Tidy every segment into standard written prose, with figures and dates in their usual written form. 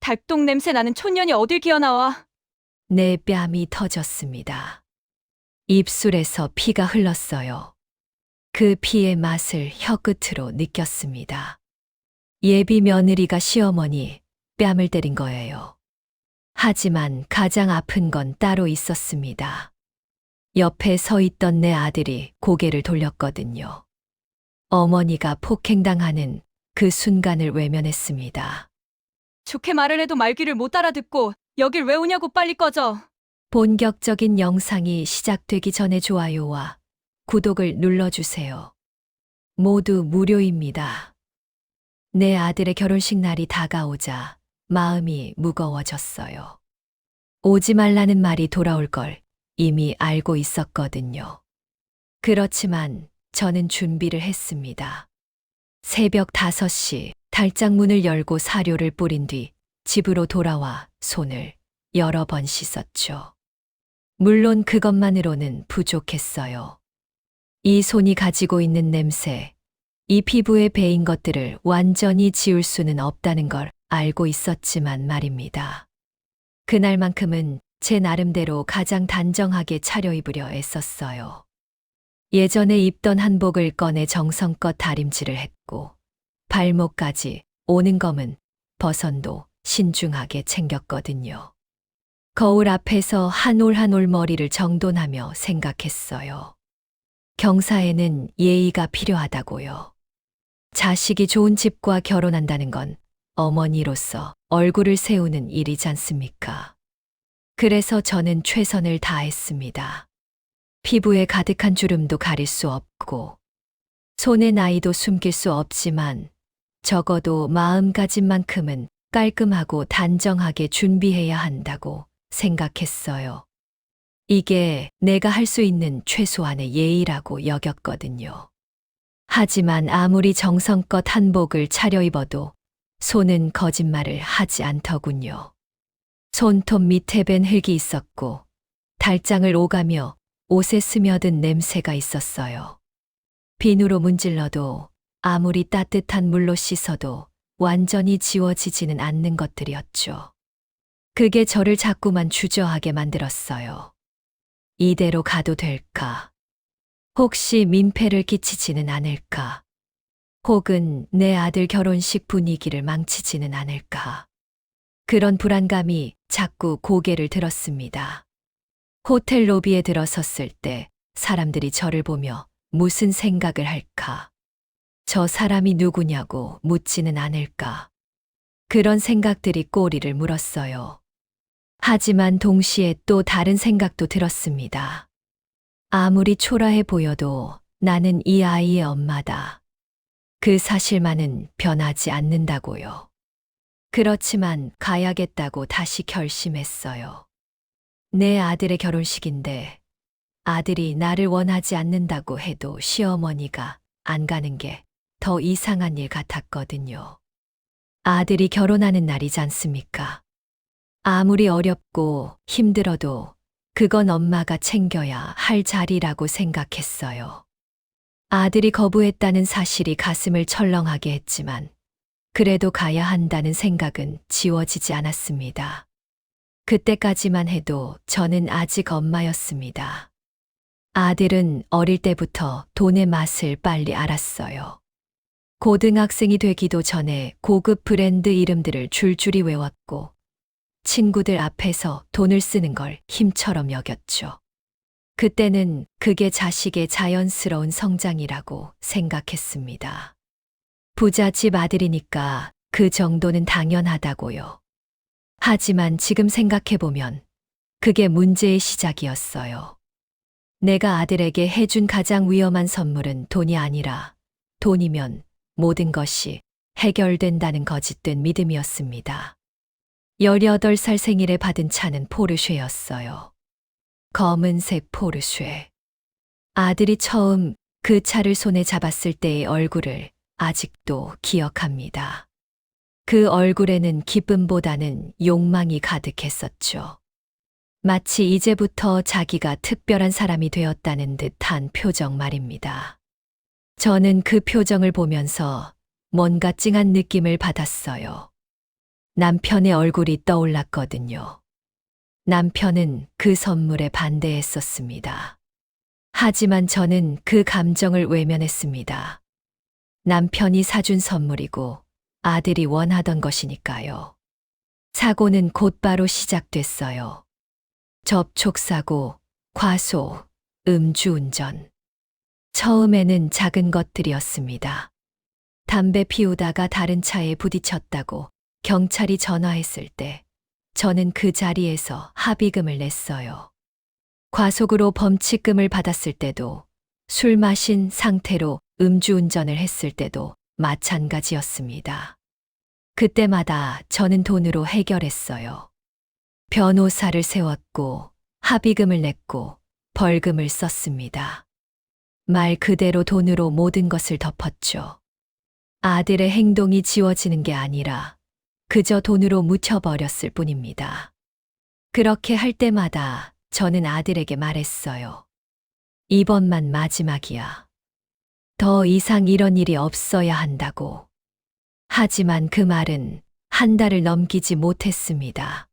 닭똥 냄새 나는 촌년이 어딜 기어나와. 내 뺨이 터졌습니다. 입술에서 피가 흘렀어요. 그 피의 맛을 혀끝으로 느꼈습니다. 예비 며느리가 시어머니 뺨을 때린 거예요. 하지만 가장 아픈 건 따로 있었습니다. 옆에 서 있던 내 아들이 고개를 돌렸거든요. 어머니가 폭행당하는 그 순간을 외면했습니다. 좋게 말을 해도 말귀를 못 알아듣고 여길 왜 오냐고 빨리 꺼져. 본격적인 영상이 시작되기 전에 좋아요와 구독을 눌러주세요. 모두 무료입니다. 내 아들의 결혼식 날이 다가오자 마음이 무거워졌어요. 오지 말라는 말이 돌아올 걸 이미 알고 있었거든요. 그렇지만 저는 준비를 했습니다. 새벽 5시 달짝문을 열고 사료를 뿌린 뒤 집으로 돌아와 손을 여러 번 씻었죠. 물론 그것만으로는 부족했어요. 이 손이 가지고 있는 냄새, 이 피부에 배인 것들을 완전히 지울 수는 없다는 걸 알고 있었지만 말입니다. 그날만큼은 제 나름대로 가장 단정하게 차려입으려 애썼어요. 예전에 입던 한복을 꺼내 정성껏 다림질을 했고 발목까지 오는 검은 버선도 신중하게 챙겼거든요. 거울 앞에서 한 올 한 올 머리를 정돈하며 생각했어요. 경사에는 예의가 필요하다고요. 자식이 좋은 집과 결혼한다는 건 어머니로서 얼굴을 세우는 일이지 않습니까? 그래서 저는 최선을 다했습니다. 피부에 가득한 주름도 가릴 수 없고, 손의 나이도 숨길 수 없지만, 적어도 마음가짐만큼은 깔끔하고 단정하게 준비해야 한다고 생각했어요. 이게 내가 할 수 있는 최소한의 예의라고 여겼거든요. 하지만 아무리 정성껏 한복을 차려입어도 손은 거짓말을 하지 않더군요. 손톱 밑에 밴 흙이 있었고 달장을 오가며 옷에 스며든 냄새가 있었어요. 비누로 문질러도 아무리 따뜻한 물로 씻어도 완전히 지워지지는 않는 것들이었죠. 그게 저를 자꾸만 주저하게 만들었어요. 이대로 가도 될까? 혹시 민폐를 끼치지는 않을까? 혹은 내 아들 결혼식 분위기를 망치지는 않을까? 그런 불안감이 자꾸 고개를 들었습니다. 호텔 로비에 들어섰을 때 사람들이 저를 보며 무슨 생각을 할까? 저 사람이 누구냐고 묻지는 않을까? 그런 생각들이 꼬리를 물었어요. 하지만 동시에 또 다른 생각도 들었습니다. 아무리 초라해 보여도 나는 이 아이의 엄마다. 그 사실만은 변하지 않는다고요. 그렇지만 가야겠다고 다시 결심했어요. 내 아들의 결혼식인데 아들이 나를 원하지 않는다고 해도 시어머니가 안 가는 게 더 이상한 일 같았거든요. 아들이 결혼하는 날이지 않습니까? 아무리 어렵고 힘들어도 그건 엄마가 챙겨야 할 자리라고 생각했어요. 아들이 거부했다는 사실이 가슴을 철렁하게 했지만 그래도 가야 한다는 생각은 지워지지 않았습니다. 그때까지만 해도 저는 아직 엄마였습니다. 아들은 어릴 때부터 돈의 맛을 빨리 알았어요. 고등학생이 되기도 전에 고급 브랜드 이름들을 줄줄이 외웠고 친구들 앞에서 돈을 쓰는 걸 힘처럼 여겼죠. 그때는 그게 자식의 자연스러운 성장이라고 생각했습니다. 부잣집 아들이니까 그 정도는 당연하다고요. 하지만 지금 생각해보면 그게 문제의 시작이었어요. 내가 아들에게 해준 가장 위험한 선물은 돈이 아니라 돈이면 모든 것이 해결된다는 거짓된 믿음이었습니다. 18살 생일에 받은 차는 포르쉐였어요. 검은색 포르쉐. 아들이 처음 그 차를 손에 잡았을 때의 얼굴을 아직도 기억합니다. 그 얼굴에는 기쁨보다는 욕망이 가득했었죠. 마치 이제부터 자기가 특별한 사람이 되었다는 듯한 표정 말입니다. 저는 그 표정을 보면서 뭔가 찡한 느낌을 받았어요. 남편의 얼굴이 떠올랐거든요. 남편은 그 선물에 반대했었습니다. 하지만 저는 그 감정을 외면했습니다. 남편이 사준 선물이고 아들이 원하던 것이니까요. 사고는 곧바로 시작됐어요. 접촉사고, 과속, 음주운전. 처음에는 작은 것들이었습니다. 담배 피우다가 다른 차에 부딪혔다고 경찰이 전화했을 때 저는 그 자리에서 합의금을 냈어요. 과속으로 범칙금을 받았을 때도, 술 마신 상태로 음주운전을 했을 때도 마찬가지였습니다. 그때마다 저는 돈으로 해결했어요. 변호사를 세웠고, 합의금을 냈고, 벌금을 썼습니다. 말 그대로 돈으로 모든 것을 덮었죠. 아들의 행동이 지워지는 게 아니라 그저 돈으로 묻혀버렸을 뿐입니다. 그렇게 할 때마다 저는 아들에게 말했어요. 이번만 마지막이야. 더 이상 이런 일이 없어야 한다고. 하지만 그 말은 한 달을 넘기지 못했습니다.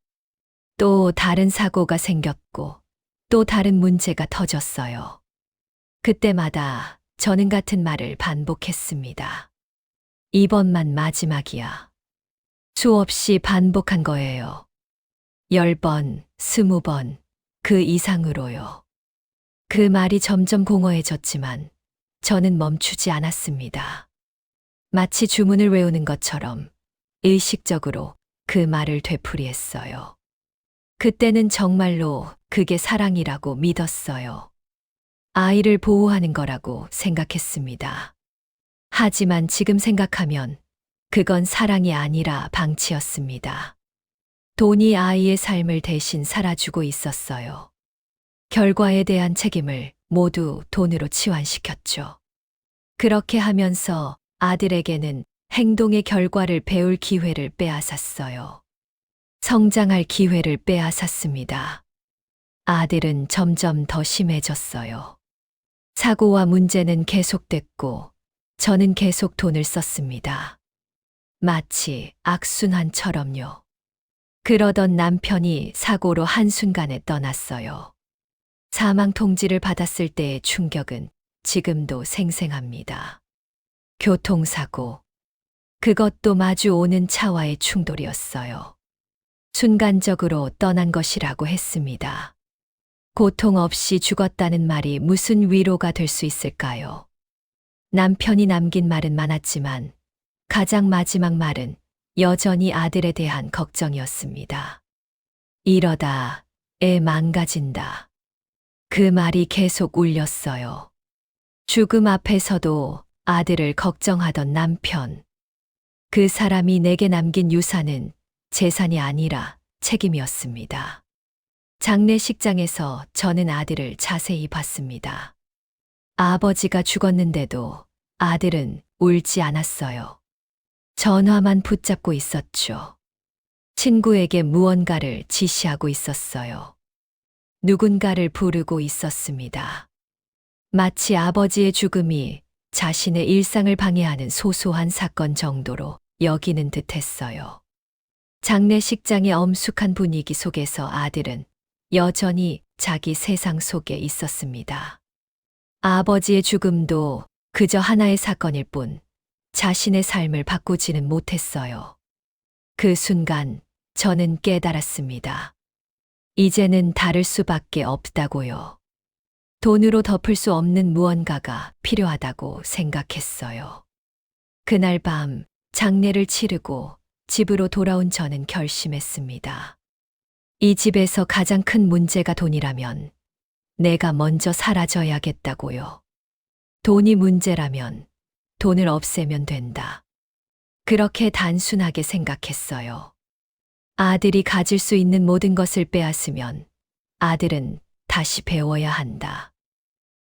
또 다른 사고가 생겼고 또 다른 문제가 터졌어요. 그때마다 저는 같은 말을 반복했습니다. 이번만 마지막이야. 수없이 반복한 거예요. 10번, 20번, 그 이상으로요. 그 말이 점점 공허해졌지만 저는 멈추지 않았습니다. 마치 주문을 외우는 것처럼 의식적으로 그 말을 되풀이했어요. 그때는 정말로 그게 사랑이라고 믿었어요. 아이를 보호하는 거라고 생각했습니다. 하지만 지금 생각하면 그건 사랑이 아니라 방치였습니다. 돈이 아이의 삶을 대신 살아주고 있었어요. 결과에 대한 책임을 모두 돈으로 치환시켰죠. 그렇게 하면서 아들에게는 행동의 결과를 배울 기회를 빼앗았어요. 성장할 기회를 빼앗았습니다. 아들은 점점 더 심해졌어요. 사고와 문제는 계속됐고 저는 계속 돈을 썼습니다. 마치 악순환처럼요. 그러던 남편이 사고로 한순간에 떠났어요. 사망 통지를 받았을 때의 충격은 지금도 생생합니다. 교통사고. 그것도 마주 오는 차와의 충돌이었어요. 순간적으로 떠난 것이라고 했습니다. 고통 없이 죽었다는 말이 무슨 위로가 될 수 있을까요? 남편이 남긴 말은 많았지만 가장 마지막 말은 여전히 아들에 대한 걱정이었습니다. 이러다 애 망가진다. 그 말이 계속 울렸어요. 죽음 앞에서도 아들을 걱정하던 남편. 그 사람이 내게 남긴 유산은 재산이 아니라 책임이었습니다. 장례식장에서 저는 아들을 자세히 봤습니다. 아버지가 죽었는데도 아들은 울지 않았어요. 전화만 붙잡고 있었죠. 친구에게 무언가를 지시하고 있었어요. 누군가를 부르고 있었습니다. 마치 아버지의 죽음이 자신의 일상을 방해하는 소소한 사건 정도로 여기는 듯했어요. 장례식장의 엄숙한 분위기 속에서 아들은 여전히 자기 세상 속에 있었습니다. 아버지의 죽음도 그저 하나의 사건일 뿐 자신의 삶을 바꾸지는 못했어요. 그 순간 저는 깨달았습니다. 이제는 다를 수밖에 없다고요. 돈으로 덮을 수 없는 무언가가 필요하다고 생각했어요. 그날 밤 장례를 치르고 집으로 돌아온 저는 결심했습니다. 이 집에서 가장 큰 문제가 돈이라면 내가 먼저 사라져야겠다고요. 돈이 문제라면 돈을 없애면 된다. 그렇게 단순하게 생각했어요. 아들이 가질 수 있는 모든 것을 빼앗으면 아들은 다시 배워야 한다.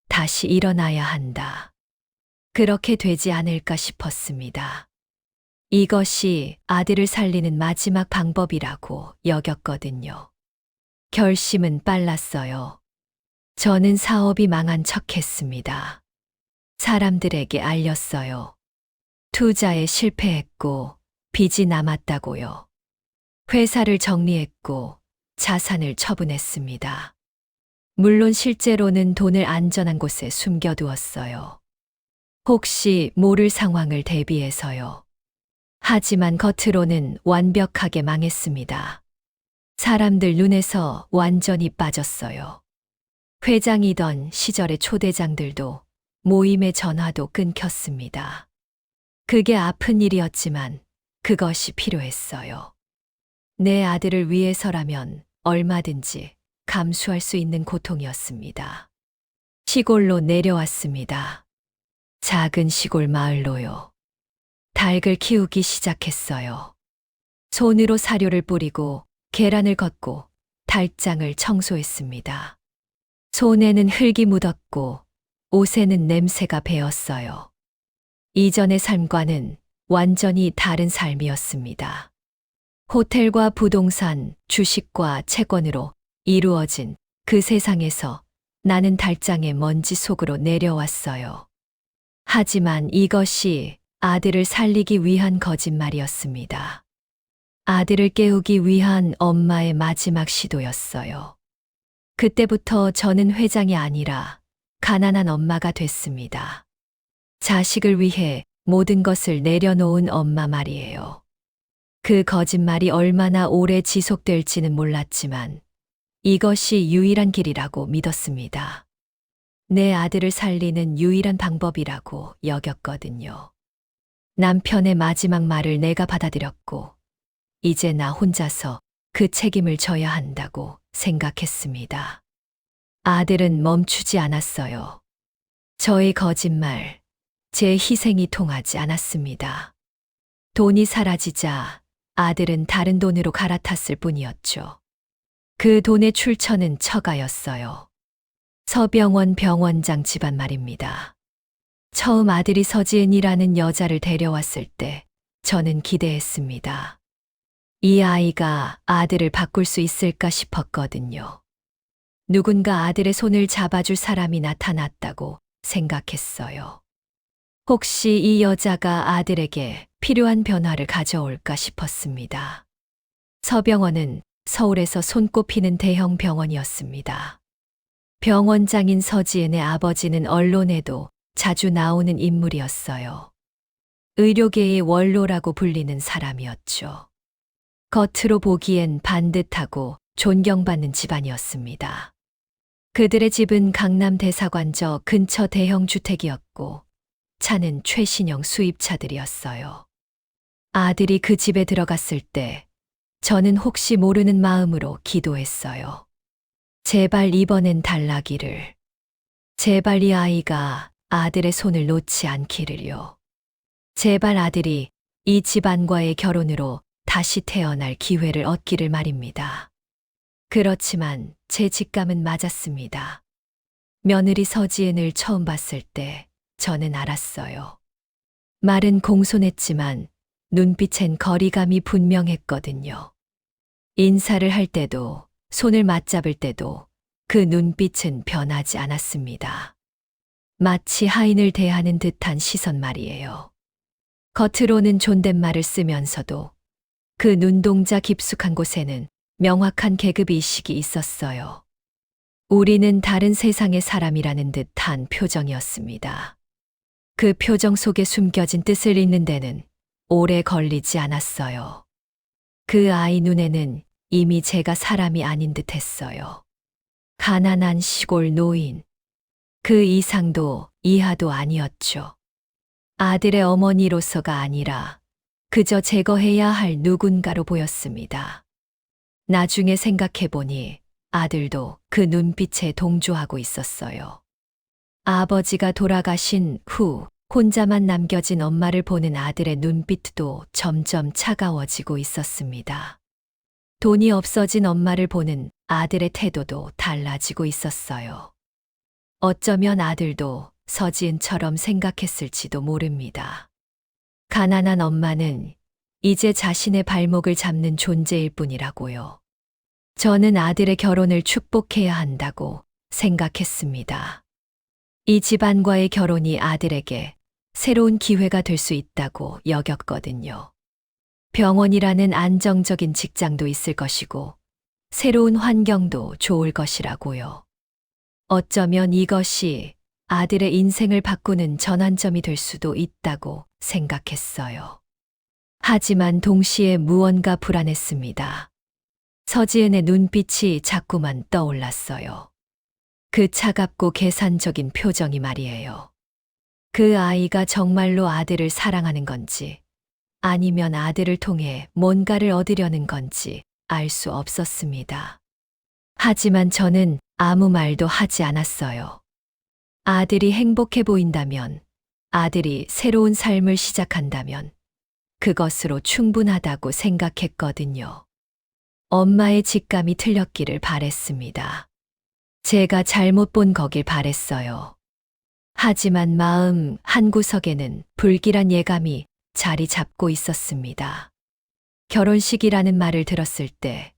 다시 일어나야 한다. 그렇게 되지 않을까 싶었습니다. 이것이 아들을 살리는 마지막 방법이라고 여겼거든요. 결심은 빨랐어요. 저는 사업이 망한 척했습니다. 사람들에게 알렸어요. 투자에 실패했고 빚이 남았다고요. 회사를 정리했고 자산을 처분했습니다. 물론 실제로는 돈을 안전한 곳에 숨겨두었어요. 혹시 모를 상황을 대비해서요. 하지만 겉으로는 완벽하게 망했습니다. 사람들 눈에서 완전히 빠졌어요. 회장이던 시절의 초대장들도 모임의 전화도 끊겼습니다. 그게 아픈 일이었지만 그것이 필요했어요. 내 아들을 위해서라면 얼마든지 감수할 수 있는 고통이었습니다. 시골로 내려왔습니다. 작은 시골 마을로요. 닭을 키우기 시작했어요. 손으로 사료를 뿌리고 계란을 걷고 달장을 청소했습니다. 손에는 흙이 묻었고 옷에는 냄새가 배었어요. 이전의 삶과는 완전히 다른 삶이었습니다. 호텔과 부동산, 주식과 채권으로 이루어진 그 세상에서 나는 달장의 먼지 속으로 내려왔어요. 하지만 이것이 아들을 살리기 위한 거짓말이었습니다. 아들을 깨우기 위한 엄마의 마지막 시도였어요. 그때부터 저는 회장이 아니라 가난한 엄마가 됐습니다. 자식을 위해 모든 것을 내려놓은 엄마 말이에요. 그 거짓말이 얼마나 오래 지속될지는 몰랐지만 이것이 유일한 길이라고 믿었습니다. 내 아들을 살리는 유일한 방법이라고 여겼거든요. 남편의 마지막 말을 내가 받아들였고 이제 나 혼자서 그 책임을 져야 한다고 생각했습니다. 아들은 멈추지 않았어요. 저의 거짓말, 제 희생이 통하지 않았습니다. 돈이 사라지자 아들은 다른 돈으로 갈아탔을 뿐이었죠. 그 돈의 출처는 처가였어요. 서병원 병원장 집안 말입니다. 처음 아들이 서지은이라는 여자를 데려왔을 때 저는 기대했습니다. 이 아이가 아들을 바꿀 수 있을까 싶었거든요. 누군가 아들의 손을 잡아줄 사람이 나타났다고 생각했어요. 혹시 이 여자가 아들에게 필요한 변화를 가져올까 싶었습니다. 서병원은 서울에서 손꼽히는 대형 병원이었습니다. 병원장인 서지은의 아버지는 언론에도 자주 나오는 인물이었어요. 의료계의 원로라고 불리는 사람이었죠. 겉으로 보기엔 반듯하고 존경받는 집안이었습니다. 그들의 집은 강남 대사관저 근처 대형 주택이었고 차는 최신형 수입차들이었어요. 아들이 그 집에 들어갔을 때 저는 혹시 모르는 마음으로 기도했어요. 제발 이번엔 달라기를. 제발 이 아이가 아들의 손을 놓지 않기를요. 제발 아들이 이 집안과의 결혼으로 다시 태어날 기회를 얻기를 말입니다. 그렇지만 제 직감은 맞았습니다. 며느리 서지은을 처음 봤을 때 저는 알았어요. 말은 공손했지만 눈빛엔 거리감이 분명했거든요. 인사를 할 때도 손을 맞잡을 때도 그 눈빛은 변하지 않았습니다. 마치 하인을 대하는 듯한 시선 말이에요. 겉으로는 존댓말을 쓰면서도 그 눈동자 깊숙한 곳에는 명확한 계급의식이 있었어요. 우리는 다른 세상의 사람이라는 듯한 표정이었습니다. 그 표정 속에 숨겨진 뜻을 읽는 데는 오래 걸리지 않았어요. 그 아이 눈에는 이미 제가 사람이 아닌 듯 했어요. 가난한 시골 노인. 그 이상도 이하도 아니었죠. 아들의 어머니로서가 아니라 그저 제거해야 할 누군가로 보였습니다. 나중에 생각해보니 아들도 그 눈빛에 동조하고 있었어요. 아버지가 돌아가신 후 혼자만 남겨진 엄마를 보는 아들의 눈빛도 점점 차가워지고 있었습니다. 돈이 없어진 엄마를 보는 아들의 태도도 달라지고 있었어요. 어쩌면 아들도 서지은처럼 생각했을지도 모릅니다. 가난한 엄마는 이제 자신의 발목을 잡는 존재일 뿐이라고요. 저는 아들의 결혼을 축복해야 한다고 생각했습니다. 이 집안과의 결혼이 아들에게 새로운 기회가 될 수 있다고 여겼거든요. 병원이라는 안정적인 직장도 있을 것이고, 새로운 환경도 좋을 것이라고요. 어쩌면 이것이 아들의 인생을 바꾸는 전환점이 될 수도 있다고 생각했어요. 하지만 동시에 무언가 불안했습니다. 서지은의 눈빛이 자꾸만 떠올랐어요. 그 차갑고 계산적인 표정이 말이에요. 그 아이가 정말로 아들을 사랑하는 건지, 아니면 아들을 통해 뭔가를 얻으려는 건지 알 수 없었습니다. 하지만 저는 아무 말도 하지 않았어요. 아들이 행복해 보인다면, 아들이 새로운 삶을 시작한다면, 그것으로 충분하다고 생각했거든요. 엄마의 직감이 틀렸기를 바랬습니다. 제가 잘못 본 거길 바랬어요. 하지만 마음 한구석에는 불길한 예감이 자리 잡고 있었습니다. 결혼식이라는 말을 들었을 때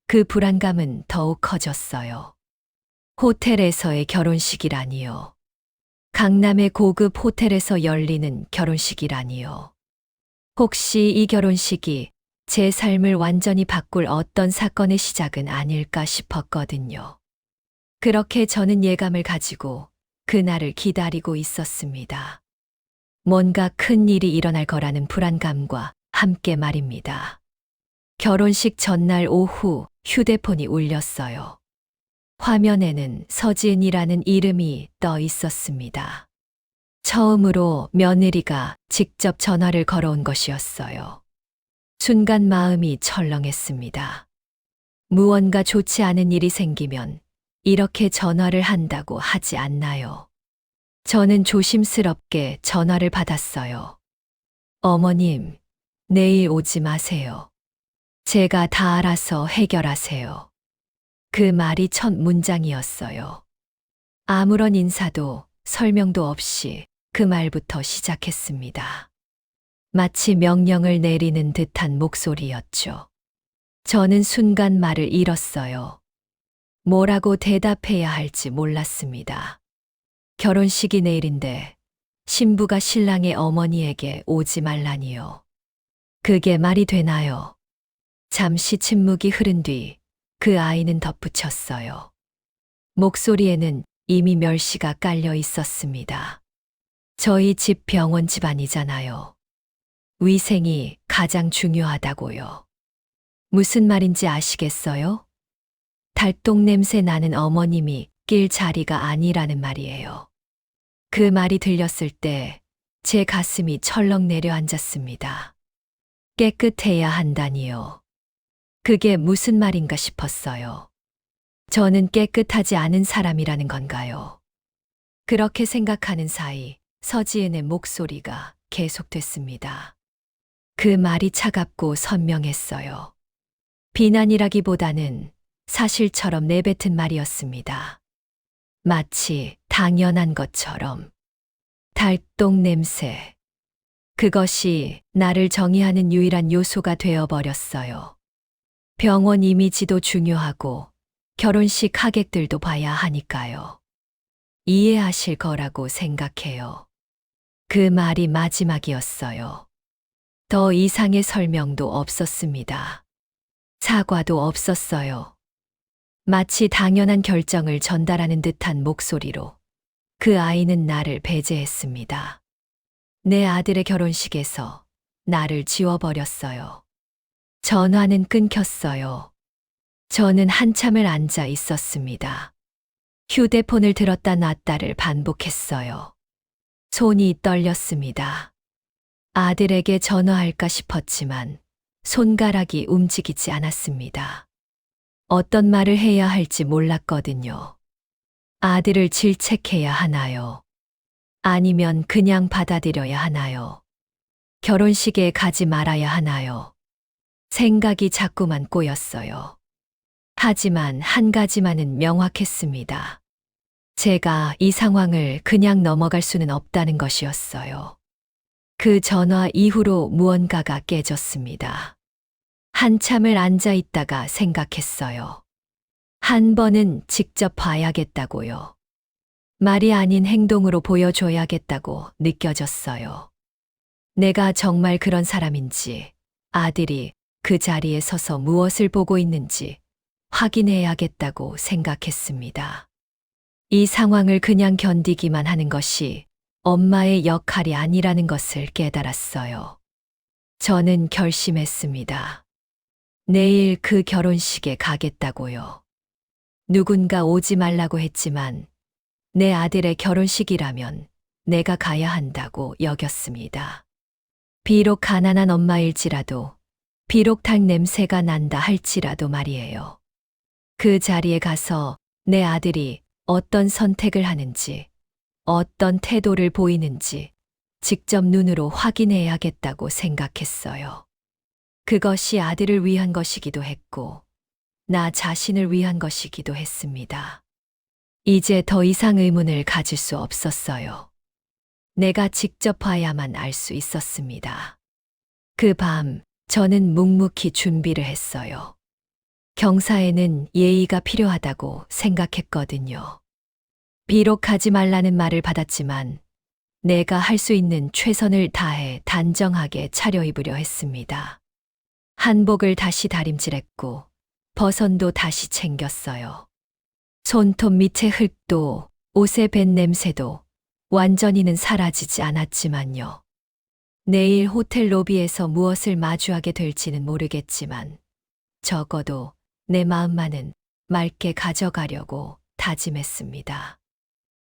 그 불안감은 더욱 커졌어요. 호텔에서의 결혼식이라니요. 강남의 고급 호텔에서 열리는 결혼식이라니요. 혹시 이 결혼식이 제 삶을 완전히 바꿀 어떤 사건의 시작은 아닐까 싶었거든요. 그렇게 저는 예감을 가지고 그날을 기다리고 있었습니다. 뭔가 큰 일이 일어날 거라는 불안감과 함께 말입니다. 결혼식 전날 오후 휴대폰이 울렸어요. 화면에는 서지은이라는 이름이 떠 있었습니다. 처음으로 며느리가 직접 전화를 걸어온 것이었어요. 순간 마음이 철렁했습니다. 무언가 좋지 않은 일이 생기면 이렇게 전화를 한다고 하지 않나요? 저는 조심스럽게 전화를 받았어요. 어머님, 내일 오지 마세요. 제가 다 알아서 해결하세요. 그 말이 첫 문장이었어요. 아무런 인사도 설명도 없이 그 말부터 시작했습니다. 마치 명령을 내리는 듯한 목소리였죠. 저는 순간 말을 잃었어요. 뭐라고 대답해야 할지 몰랐습니다. 결혼식이 내일인데 신부가 신랑의 어머니에게 오지 말라니요. 그게 말이 되나요? 잠시 침묵이 흐른 뒤 그 아이는 덧붙였어요. 목소리에는 이미 멸시가 깔려 있었습니다. 저희 집 병원 집안이잖아요. 위생이 가장 중요하다고요. 무슨 말인지 아시겠어요? 달동 냄새 나는 어머님이 낄 자리가 아니라는 말이에요. 그 말이 들렸을 때 제 가슴이 철렁 내려앉았습니다. 깨끗해야 한다니요. 그게 무슨 말인가 싶었어요. 저는 깨끗하지 않은 사람이라는 건가요? 그렇게 생각하는 사이 서지은의 목소리가 계속됐습니다. 그 말이 차갑고 선명했어요. 비난이라기보다는 사실처럼 내뱉은 말이었습니다. 마치 당연한 것처럼. 달동 냄새. 그것이 나를 정의하는 유일한 요소가 되어버렸어요. 병원 이미지도 중요하고 결혼식 하객들도 봐야 하니까요. 이해하실 거라고 생각해요. 그 말이 마지막이었어요. 더 이상의 설명도 없었습니다. 사과도 없었어요. 마치 당연한 결정을 전달하는 듯한 목소리로 그 아이는 나를 배제했습니다. 내 아들의 결혼식에서 나를 지워버렸어요. 전화는 끊겼어요. 저는 한참을 앉아 있었습니다. 휴대폰을 들었다 놨다를 반복했어요. 손이 떨렸습니다. 아들에게 전화할까 싶었지만 손가락이 움직이지 않았습니다. 어떤 말을 해야 할지 몰랐거든요. 아들을 질책해야 하나요? 아니면 그냥 받아들여야 하나요? 결혼식에 가지 말아야 하나요? 생각이 자꾸만 꼬였어요. 하지만 한 가지만은 명확했습니다. 제가 이 상황을 그냥 넘어갈 수는 없다는 것이었어요. 그 전화 이후로 무언가가 깨졌습니다. 한참을 앉아 있다가 생각했어요. 한 번은 직접 봐야겠다고요. 말이 아닌 행동으로 보여줘야겠다고 느껴졌어요. 내가 정말 그런 사람인지 아들이 그 자리에 서서 무엇을 보고 있는지 확인해야겠다고 생각했습니다. 이 상황을 그냥 견디기만 하는 것이 엄마의 역할이 아니라는 것을 깨달았어요. 저는 결심했습니다. 내일 그 결혼식에 가겠다고요. 누군가 오지 말라고 했지만 내 아들의 결혼식이라면 내가 가야 한다고 여겼습니다. 비록 가난한 엄마일지라도, 비록 닭 냄새가 난다 할지라도 말이에요. 그 자리에 가서 내 아들이 어떤 선택을 하는지, 어떤 태도를 보이는지 직접 눈으로 확인해야겠다고 생각했어요. 그것이 아들을 위한 것이기도 했고, 나 자신을 위한 것이기도 했습니다. 이제 더 이상 의문을 가질 수 없었어요. 내가 직접 봐야만 알 수 있었습니다. 그 밤, 저는 묵묵히 준비를 했어요. 경사에는 예의가 필요하다고 생각했거든요. 비록 가지 말라는 말을 받았지만 내가 할 수 있는 최선을 다해 단정하게 차려입으려 했습니다. 한복을 다시 다림질했고 버선도 다시 챙겼어요. 손톱 밑의 흙도 옷의 밴 냄새도 완전히는 사라지지 않았지만요. 내일 호텔 로비에서 무엇을 마주하게 될지는 모르겠지만 적어도 내 마음만은 맑게 가져가려고 다짐했습니다.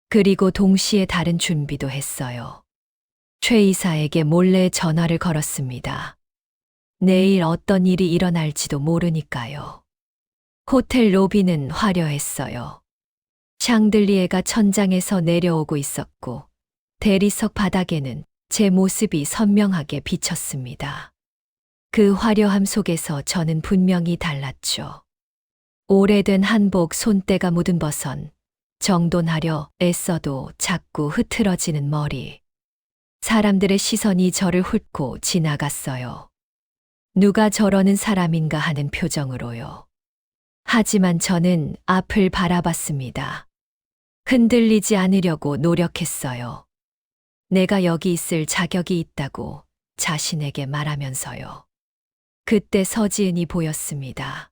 그리고 동시에 다른 준비도 했어요. 최 이사에게 몰래 전화를 걸었습니다. 내일 어떤 일이 일어날지도 모르니까요. 호텔 로비는 화려했어요. 샹들리에가 천장에서 내려오고 있었고 대리석 바닥에는 제 모습이 선명하게 비쳤습니다. 그 화려함 속에서 저는 분명히 달랐죠. 오래된 한복 손때가 묻은 버선, 정돈하려 애써도 자꾸 흐트러지는 머리. 사람들의 시선이 저를 훑고 지나갔어요. 누가 저러는 사람인가 하는 표정으로요. 하지만 저는 앞을 바라봤습니다. 흔들리지 않으려고 노력했어요. 내가 여기 있을 자격이 있다고 자신에게 말하면서요. 그때 서지은이 보였습니다.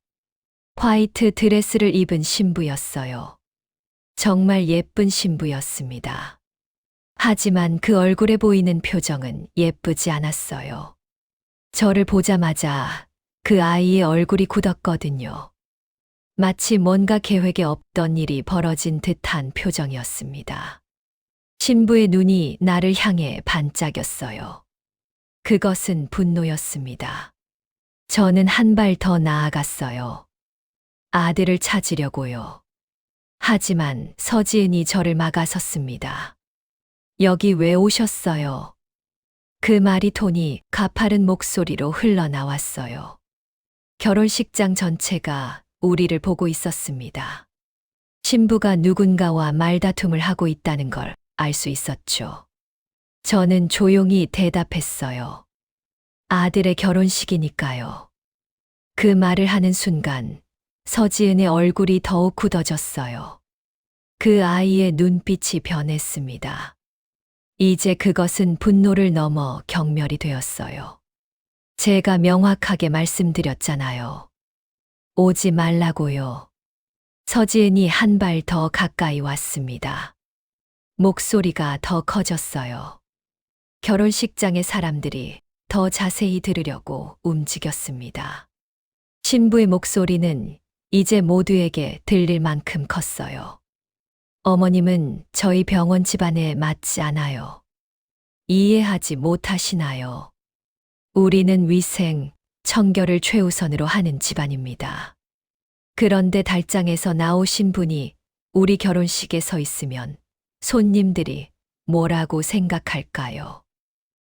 화이트 드레스를 입은 신부였어요. 정말 예쁜 신부였습니다. 하지만 그 얼굴에 보이는 표정은 예쁘지 않았어요. 저를 보자마자 그 아이의 얼굴이 굳었거든요. 마치 뭔가 계획에 없던 일이 벌어진 듯한 표정이었습니다. 신부의 눈이 나를 향해 반짝였어요. 그것은 분노였습니다. 저는 한 발 더 나아갔어요. 아들을 찾으려고요. 하지만 서지은이 저를 막아섰습니다. 여기 왜 오셨어요? 그 말이 톤이 가파른 목소리로 흘러나왔어요. 결혼식장 전체가 우리를 보고 있었습니다. 신부가 누군가와 말다툼을 하고 있다는 걸 알 수 있었죠. 저는 조용히 대답했어요. 아들의 결혼식이니까요. 그 말을 하는 순간 서지은의 얼굴이 더욱 굳어졌어요. 그 아이의 눈빛이 변했습니다. 이제 그것은 분노를 넘어 경멸이 되었어요. 제가 명확하게 말씀드렸잖아요. 오지 말라고요. 서지은이 한 발 더 가까이 왔습니다. 목소리가 더 커졌어요. 결혼식장의 사람들이 더 자세히 들으려고 움직였습니다. 신부의 목소리는 이제 모두에게 들릴 만큼 컸어요. 어머님은 저희 병원 집안에 맞지 않아요. 이해하지 못하시나요? 우리는 위생, 청결을 최우선으로 하는 집안입니다. 그런데 달장에서 나오신 분이 우리 결혼식에 서 있으면 손님들이 뭐라고 생각할까요?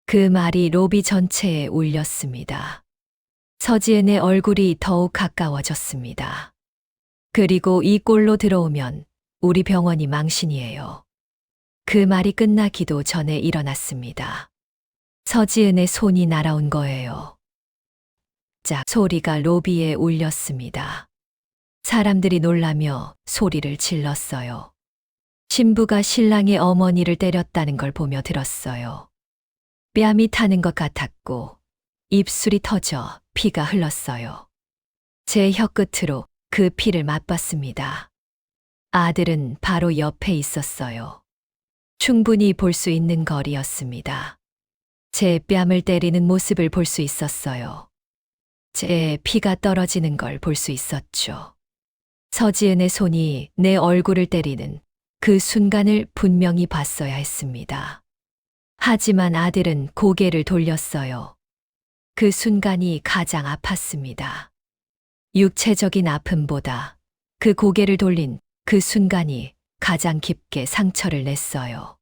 그 말이 로비 전체에 울렸습니다. 서지은의 얼굴이 더욱 가까워졌습니다. 그리고 이 꼴로 들어오면 우리 병원이 망신이에요. 그 말이 끝나기도 전에 일어났습니다. 서지은의 손이 날아온 거예요. 짝 소리가 로비에 울렸습니다. 사람들이 놀라며 소리를 질렀어요. 신부가 신랑의 어머니를 때렸다는 걸 보며 들었어요. 뺨이 타는 것 같았고 입술이 터져 피가 흘렀어요. 제 혀끝으로 그 피를 맛봤습니다. 아들은 바로 옆에 있었어요. 충분히 볼 수 있는 거리였습니다. 제 뺨을 때리는 모습을 볼 수 있었어요. 제 피가 떨어지는 걸 볼 수 있었죠. 서지은의 손이 내 얼굴을 때리는 그 순간을 분명히 봤어야 했습니다. 하지만 아들은 고개를 돌렸어요. 그 순간이 가장 아팠습니다. 육체적인 아픔보다 그 고개를 돌린 그 순간이 가장 깊게 상처를 냈어요.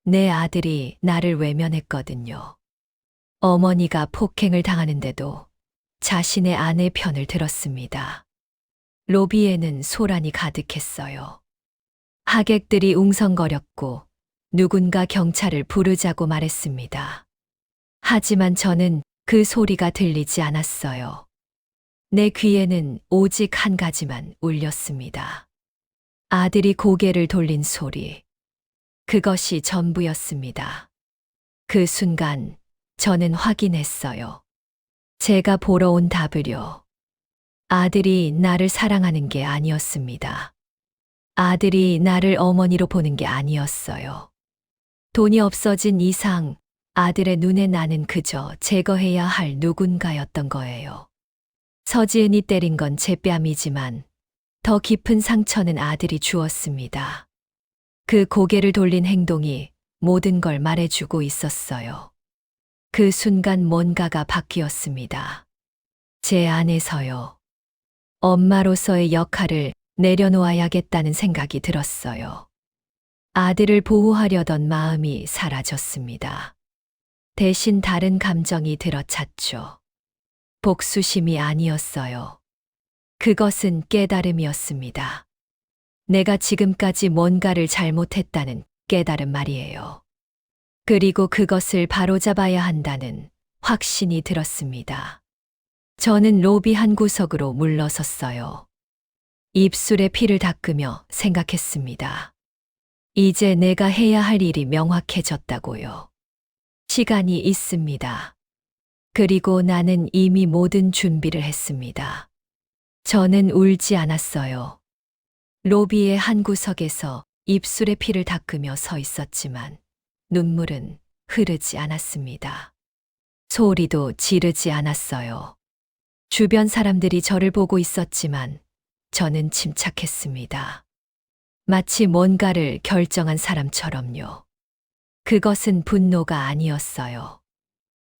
내 아들이 나를 외면했거든요. 어머니가 폭행을 당하는데도 자신의 아내 편을 들었습니다. 로비에는 소란이 가득했어요. 하객들이 웅성거렸고 누군가 경찰을 부르자고 말했습니다. 하지만 저는 그 소리가 들리지 않았어요. 내 귀에는 오직 한 가지만 울렸습니다. 아들이 고개를 돌린 소리. 그것이 전부였습니다. 그 순간 저는 확인했어요. 제가 보러 온 답을요. 아들이 나를 사랑하는 게 아니었습니다. 아들이 나를 어머니로 보는 게 아니었어요. 돈이 없어진 이상 아들의 눈에 나는 그저 제거해야 할 누군가였던 거예요. 서지은이 때린 건 제 뺨이지만 더 깊은 상처는 아들이 주었습니다. 그 고개를 돌린 행동이 모든 걸 말해주고 있었어요. 그 순간 뭔가가 바뀌었습니다. 제 안에서요. 엄마로서의 역할을 내려놓아야겠다는 생각이 들었어요. 아들을 보호하려던 마음이 사라졌습니다. 대신 다른 감정이 들어찼죠. 복수심이 아니었어요. 그것은 깨달음이었습니다. 내가 지금까지 뭔가를 잘못했다는 깨달음 말이에요. 그리고 그것을 바로잡아야 한다는 확신이 들었습니다. 저는 로비 한 구석으로 물러섰어요. 입술에 피를 닦으며 생각했습니다. 이제 내가 해야 할 일이 명확해졌다고요. 시간이 있습니다. 그리고 나는 이미 모든 준비를 했습니다. 저는 울지 않았어요. 로비의 한 구석에서 입술에 피를 닦으며 서 있었지만 눈물은 흐르지 않았습니다. 소리도 지르지 않았어요. 주변 사람들이 저를 보고 있었지만 저는 침착했습니다. 마치 뭔가를 결정한 사람처럼요. 그것은 분노가 아니었어요.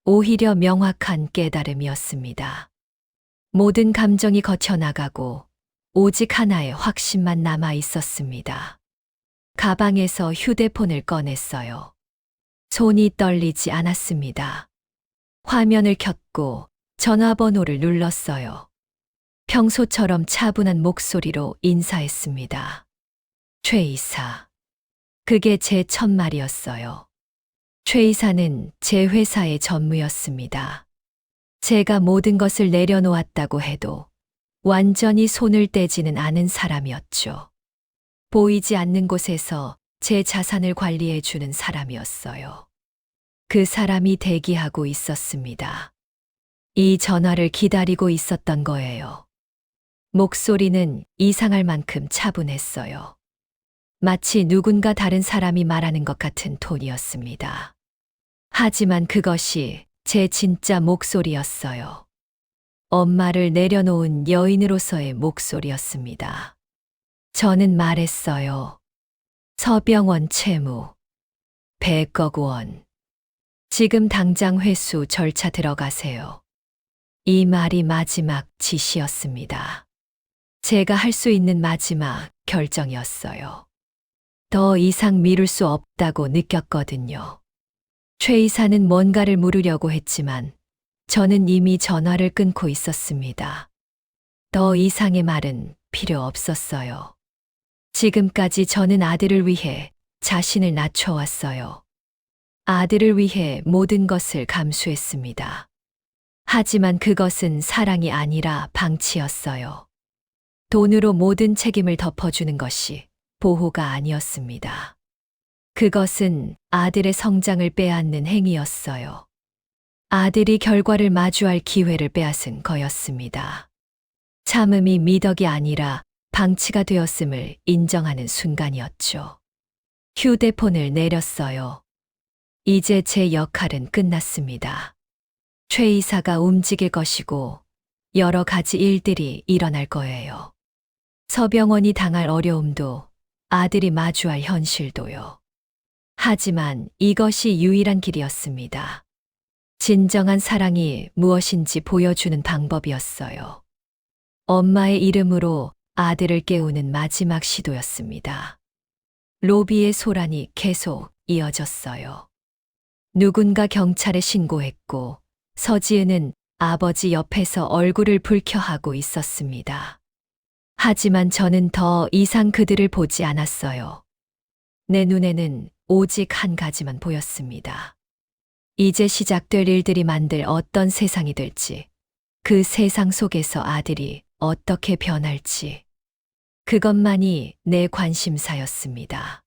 오히려 명확한 깨달음이었습니다. 모든 감정이 거쳐나가고 오직 하나의 확신만 남아 있었습니다. 가방에서 휴대폰을 꺼냈어요. 손이 떨리지 않았습니다. 화면을 켰고 전화번호를 눌렀어요. 평소처럼 차분한 목소리로 인사했습니다. 최 이사. 그게 제 첫 말이었어요. 최 이사는 제 회사의 전무였습니다. 제가 모든 것을 내려놓았다고 해도 완전히 손을 떼지는 않은 사람이었죠. 보이지 않는 곳에서 제 자산을 관리해 주는 사람이었어요. 그 사람이 대기하고 있었습니다. 이 전화를 기다리고 있었던 거예요. 목소리는 이상할 만큼 차분했어요. 마치 누군가 다른 사람이 말하는 것 같은 톤이었습니다. 하지만 그것이 제 진짜 목소리였어요. 엄마를 내려놓은 여인으로서의 목소리였습니다. 저는 말했어요. 서병원 채무. 100억 원. 지금 당장 회수 절차 들어가세요. 이 말이 마지막 지시였습니다. 제가 할 수 있는 마지막 결정이었어요. 더 이상 미룰 수 없다고 느꼈거든요. 최 이사는 뭔가를 물으려고 했지만 저는 이미 전화를 끊고 있었습니다. 더 이상의 말은 필요 없었어요. 지금까지 저는 아들을 위해 자신을 낮춰왔어요. 아들을 위해 모든 것을 감수했습니다. 하지만 그것은 사랑이 아니라 방치였어요. 돈으로 모든 책임을 덮어주는 것이 보호가 아니었습니다. 그것은 아들의 성장을 빼앗는 행위였어요. 아들이 결과를 마주할 기회를 빼앗은 거였습니다. 참음이 미덕이 아니라 방치가 되었음을 인정하는 순간이었죠. 휴대폰을 내렸어요. 이제 제 역할은 끝났습니다. 최 이사가 움직일 것이고 여러 가지 일들이 일어날 거예요. 서병원이 당할 어려움도 아들이 마주할 현실도요. 하지만 이것이 유일한 길이었습니다. 진정한 사랑이 무엇인지 보여주는 방법이었어요. 엄마의 이름으로 아들을 깨우는 마지막 시도였습니다. 로비의 소란이 계속 이어졌어요. 누군가 경찰에 신고했고 서지은은 아버지 옆에서 얼굴을 붉혀하고 있었습니다. 하지만 저는 더 이상 그들을 보지 않았어요. 내 눈에는 오직 한 가지만 보였습니다. 이제 시작될 일들이 만들 어떤 세상이 될지, 그 세상 속에서 아들이 어떻게 변할지, 그것만이 내 관심사였습니다.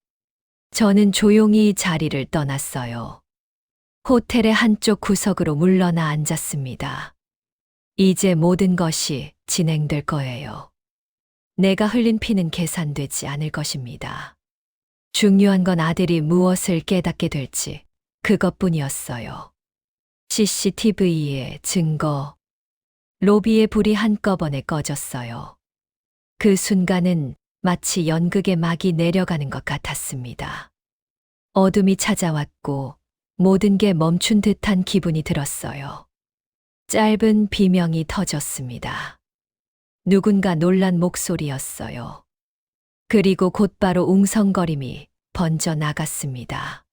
저는 조용히 자리를 떠났어요. 호텔의 한쪽 구석으로 물러나 앉았습니다. 이제 모든 것이 진행될 거예요. 내가 흘린 피는 계산되지 않을 것입니다. 중요한 건 아들이 무엇을 깨닫게 될지 그것뿐이었어요. CCTV의 증거. 로비의 불이 한꺼번에 꺼졌어요. 그 순간은 마치 연극의 막이 내려가는 것 같았습니다. 어둠이 찾아왔고 모든 게 멈춘 듯한 기분이 들었어요. 짧은 비명이 터졌습니다. 누군가 놀란 목소리였어요. 그리고 곧바로 웅성거림이 번져 나갔습니다.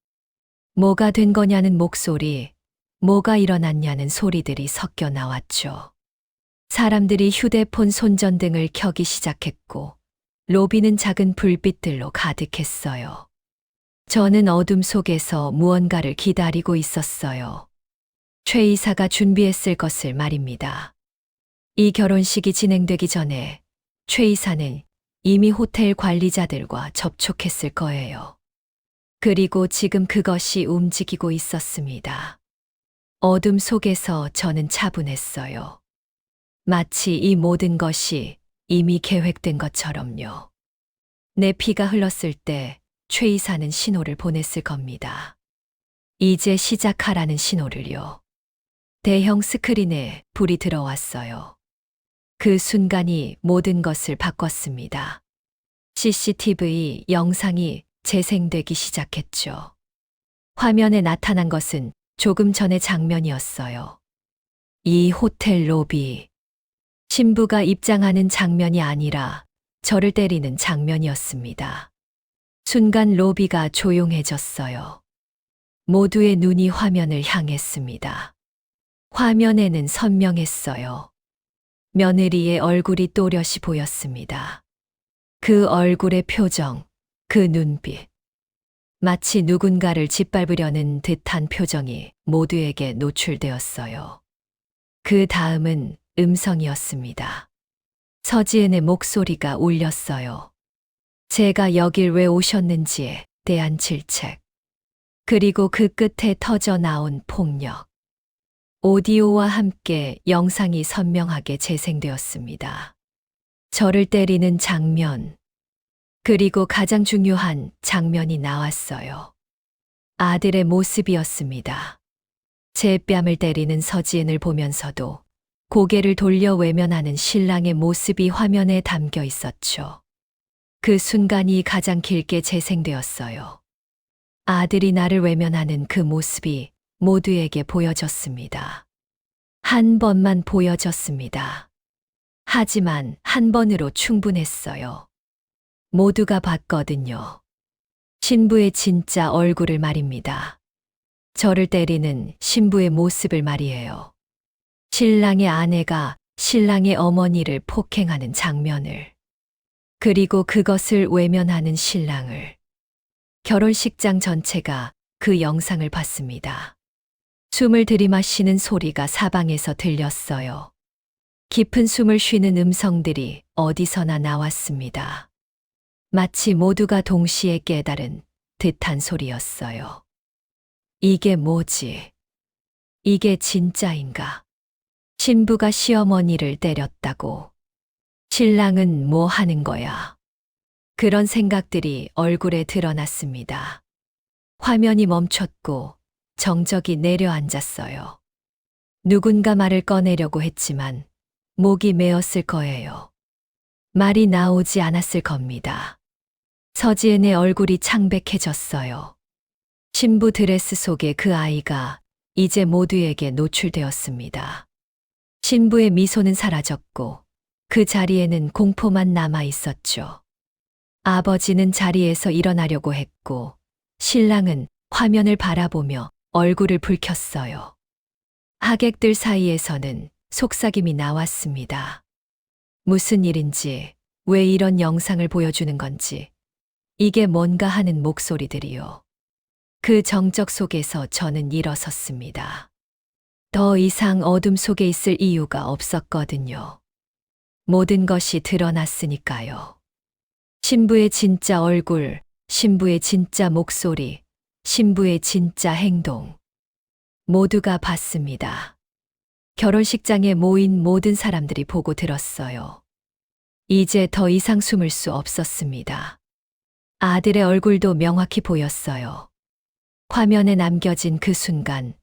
뭐가 된 거냐는 목소리, 뭐가 일어났냐는 소리들이 섞여 나왔죠. 사람들이 휴대폰 손전등을 켜기 시작했고, 로비는 작은 불빛들로 가득했어요. 저는 어둠 속에서 무언가를 기다리고 있었어요. 최 이사가 준비했을 것을 말입니다. 이 결혼식이 진행되기 전에 최 이사는 이미 호텔 관리자들과 접촉했을 거예요. 그리고 지금 그것이 움직이고 있었습니다. 어둠 속에서 저는 차분했어요. 마치 이 모든 것이 이미 계획된 것처럼요. 내 피가 흘렀을 때 최 이사는 신호를 보냈을 겁니다. 이제 시작하라는 신호를요. 대형 스크린에 불이 들어왔어요. 그 순간이 모든 것을 바꿨습니다. CCTV 영상이 재생되기 시작했죠. 화면에 나타난 것은 조금 전의 장면이었어요. 이 호텔 로비. 신부가 입장하는 장면이 아니라 저를 때리는 장면이었습니다. 순간 로비가 조용해졌어요. 모두의 눈이 화면을 향했습니다. 화면에는 선명했어요. 며느리의 얼굴이 또렷이 보였습니다. 그 얼굴의 표정, 그 눈빛. 마치 누군가를 짓밟으려는 듯한 표정이 모두에게 노출되었어요. 그 다음은 음성이었습니다. 서지은의 목소리가 울렸어요. 제가 여길 왜 오셨는지에 대한 질책. 그리고 그 끝에 터져 나온 폭력. 오디오와 함께 영상이 선명하게 재생되었습니다. 저를 때리는 장면. 그리고 가장 중요한 장면이 나왔어요. 아들의 모습이었습니다. 제 뺨을 때리는 서지은을 보면서도 고개를 돌려 외면하는 신랑의 모습이 화면에 담겨 있었죠. 그 순간이 가장 길게 재생되었어요. 아들이 나를 외면하는 그 모습이 모두에게 보여졌습니다. 한 번만 보여졌습니다. 하지만 한 번으로 충분했어요. 모두가 봤거든요. 신부의 진짜 얼굴을 말입니다. 저를 때리는 신부의 모습을 말이에요. 신랑의 아내가 신랑의 어머니를 폭행하는 장면을. 그리고 그것을 외면하는 신랑을. 결혼식장 전체가 그 영상을 봤습니다. 숨을 들이마시는 소리가 사방에서 들렸어요. 깊은 숨을 쉬는 음성들이 어디서나 나왔습니다. 마치 모두가 동시에 깨달은 듯한 소리였어요. 이게 뭐지? 이게 진짜인가? 신부가 시어머니를 때렸다고. 신랑은 뭐 하는 거야? 그런 생각들이 얼굴에 드러났습니다. 화면이 멈췄고 정적이 내려앉았어요. 누군가 말을 꺼내려고 했지만 목이 메었을 거예요. 말이 나오지 않았을 겁니다. 서지은의 얼굴이 창백해졌어요. 신부 드레스 속의 그 아이가 이제 모두에게 노출되었습니다. 신부의 미소는 사라졌고 그 자리에는 공포만 남아 있었죠. 아버지는 자리에서 일어나려고 했고 신랑은 화면을 바라보며 얼굴을 붉혔어요. 하객들 사이에서는 속삭임이 나왔습니다. 무슨 일인지, 왜 이런 영상을 보여주는 건지, 이게 뭔가 하는 목소리들이요. 그 정적 속에서 저는 일어섰습니다. 더 이상 어둠 속에 있을 이유가 없었거든요. 모든 것이 드러났으니까요. 신부의 진짜 얼굴, 신부의 진짜 목소리, 신부의 진짜 행동. 모두가 봤습니다. 결혼식장에 모인 모든 사람들이 보고 들었어요. 이제 더 이상 숨을 수 없었습니다. 아들의 얼굴도 명확히 보였어요. 화면에 남겨진 그 순간,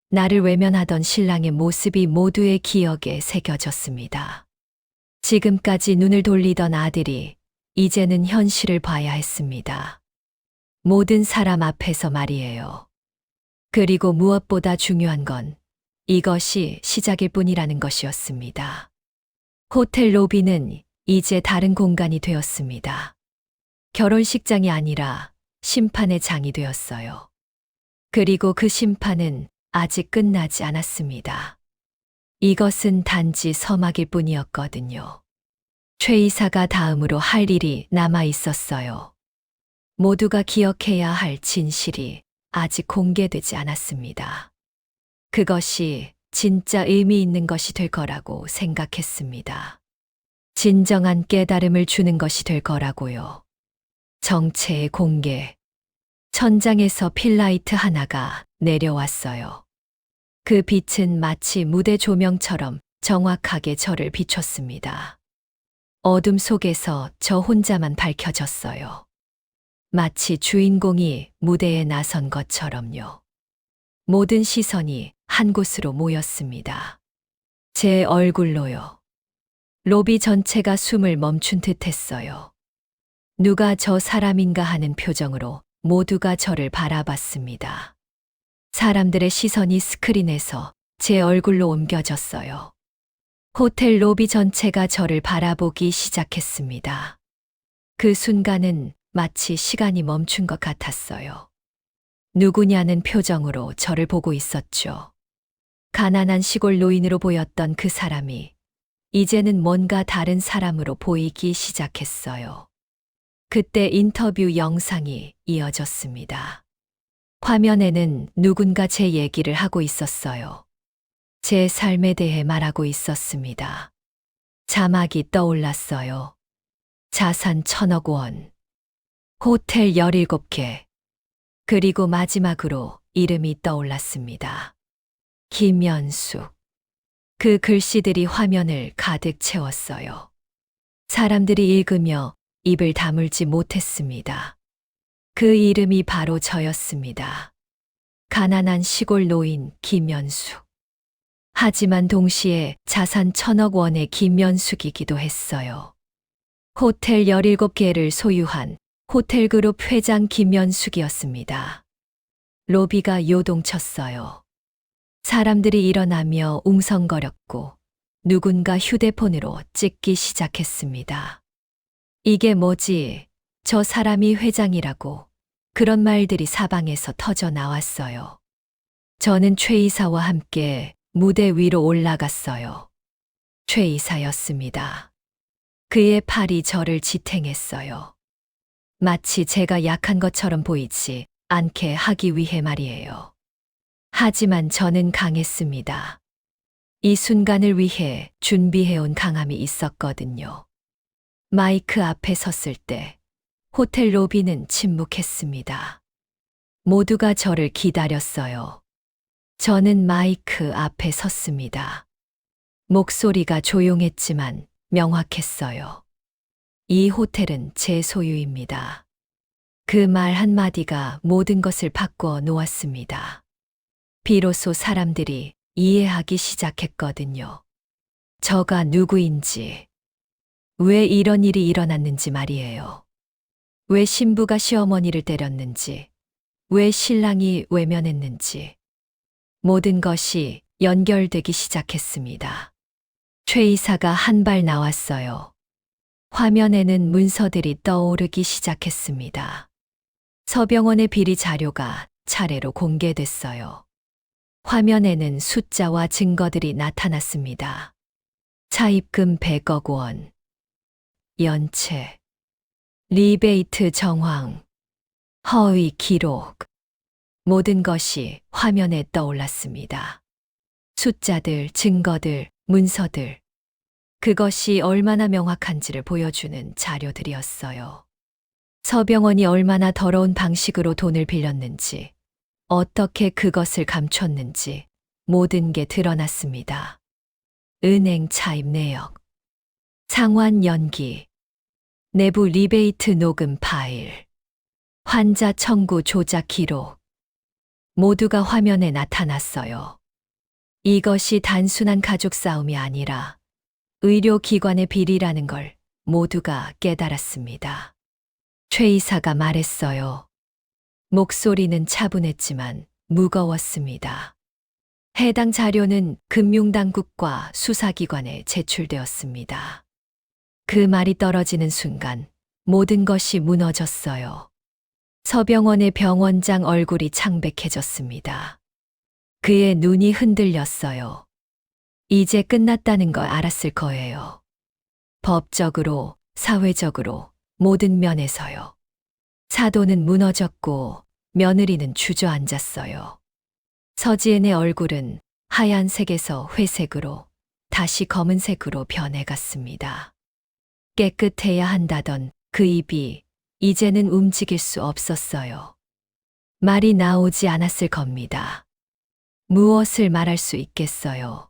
나를 외면하던 신랑의 모습이 모두의 기억에 새겨졌습니다. 지금까지 눈을 돌리던 아들이 이제는 현실을 봐야 했습니다. 모든 사람 앞에서 말이에요. 그리고 무엇보다 중요한 건 이것이 시작일 뿐이라는 것이었습니다. 호텔 로비는 이제 다른 공간이 되었습니다. 결혼식장이 아니라 심판의 장이 되었어요. 그리고 그 심판은 아직 끝나지 않았습니다. 이것은 단지 서막일 뿐이었거든요. 최 이사가 다음으로 할 일이 남아 있었어요. 모두가 기억해야 할 진실이 아직 공개되지 않았습니다. 그것이 진짜 의미 있는 것이 될 거라고 생각했습니다. 진정한 깨달음을 주는 것이 될 거라고요. 정체의 공개. 천장에서 필라이트 하나가 내려왔어요. 그 빛은 마치 무대 조명처럼 정확하게 저를 비췄습니다. 어둠 속에서 저 혼자만 밝혀졌어요. 마치 주인공이 무대에 나선 것처럼요. 모든 시선이 한 곳으로 모였습니다. 제 얼굴로요. 로비 전체가 숨을 멈춘 듯 했어요. 누가 저 사람인가 하는 표정으로 모두가 저를 바라봤습니다. 사람들의 시선이 스크린에서 제 얼굴로 옮겨졌어요. 호텔 로비 전체가 저를 바라보기 시작했습니다. 그 순간은 마치 시간이 멈춘 것 같았어요. 누구냐는 표정으로 저를 보고 있었죠. 가난한 시골 노인으로 보였던 그 사람이 이제는 뭔가 다른 사람으로 보이기 시작했어요. 그때 인터뷰 영상이 이어졌습니다. 화면에는 누군가 제 얘기를 하고 있었어요. 제 삶에 대해 말하고 있었습니다. 자막이 떠올랐어요. 자산 1,000억 원. 호텔 17개. 그리고 마지막으로 이름이 떠올랐습니다. 김연숙. 그 글씨들이 화면을 가득 채웠어요. 사람들이 읽으며 입을 다물지 못했습니다. 그 이름이 바로 저였습니다. 가난한 시골 노인 김연숙. 하지만 동시에 자산 1,000억 원의 김연숙이기도 했어요. 호텔 17개를 소유한 호텔그룹 회장 김연숙이었습니다. 로비가 요동쳤어요. 사람들이 일어나며 웅성거렸고 누군가 휴대폰으로 찍기 시작했습니다. 이게 뭐지? 저 사람이 회장이라고. 그런 말들이 사방에서 터져 나왔어요. 저는 최 이사와 함께 무대 위로 올라갔어요. 최 이사였습니다. 그의 팔이 저를 지탱했어요. 마치 제가 약한 것처럼 보이지 않게 하기 위해 말이에요. 하지만 저는 강했습니다. 이 순간을 위해 준비해온 강함이 있었거든요. 마이크 앞에 섰을 때 호텔 로비는 침묵했습니다. 모두가 저를 기다렸어요. 저는 마이크 앞에 섰습니다. 목소리가 조용했지만 명확했어요. 이 호텔은 제 소유입니다. 그 말 한마디가 모든 것을 바꿔 놓았습니다. 비로소 사람들이 이해하기 시작했거든요. 저가 누구인지, 왜 이런 일이 일어났는지 말이에요. 왜 신부가 시어머니를 때렸는지, 왜 신랑이 외면했는지, 모든 것이 연결되기 시작했습니다. 최 이사가 한 발 나왔어요. 화면에는 문서들이 떠오르기 시작했습니다. 서병원의 비리 자료가 차례로 공개됐어요. 화면에는 숫자와 증거들이 나타났습니다. 차입금 100억 원, 연체, 리베이트 정황, 허위 기록, 모든 것이 화면에 떠올랐습니다. 숫자들, 증거들, 문서들, 그것이 얼마나 명확한지를 보여주는 자료들이었어요. 서병원이 얼마나 더러운 방식으로 돈을 빌렸는지, 어떻게 그것을 감췄는지 모든 게 드러났습니다. 은행 차입 내역, 상환 연기, 내부 리베이트 녹음 파일, 환자 청구 조작 기록, 모두가 화면에 나타났어요. 이것이 단순한 가족 싸움이 아니라 의료기관의 비리라는 걸 모두가 깨달았습니다. 최 이사가 말했어요. 목소리는 차분했지만 무거웠습니다. 해당 자료는 금융당국과 수사기관에 제출되었습니다. 그 말이 떨어지는 순간 모든 것이 무너졌어요. 서병원의 병원장 얼굴이 창백해졌습니다. 그의 눈이 흔들렸어요. 이제 끝났다는 걸 알았을 거예요. 법적으로, 사회적으로, 모든 면에서요. 사도는 무너졌고 며느리는 주저앉았어요. 서지은의 얼굴은 하얀색에서 회색으로 다시 검은색으로 변해갔습니다. 깨끗해야 한다던 그 입이 이제는 움직일 수 없었어요. 말이 나오지 않았을 겁니다. 무엇을 말할 수 있겠어요?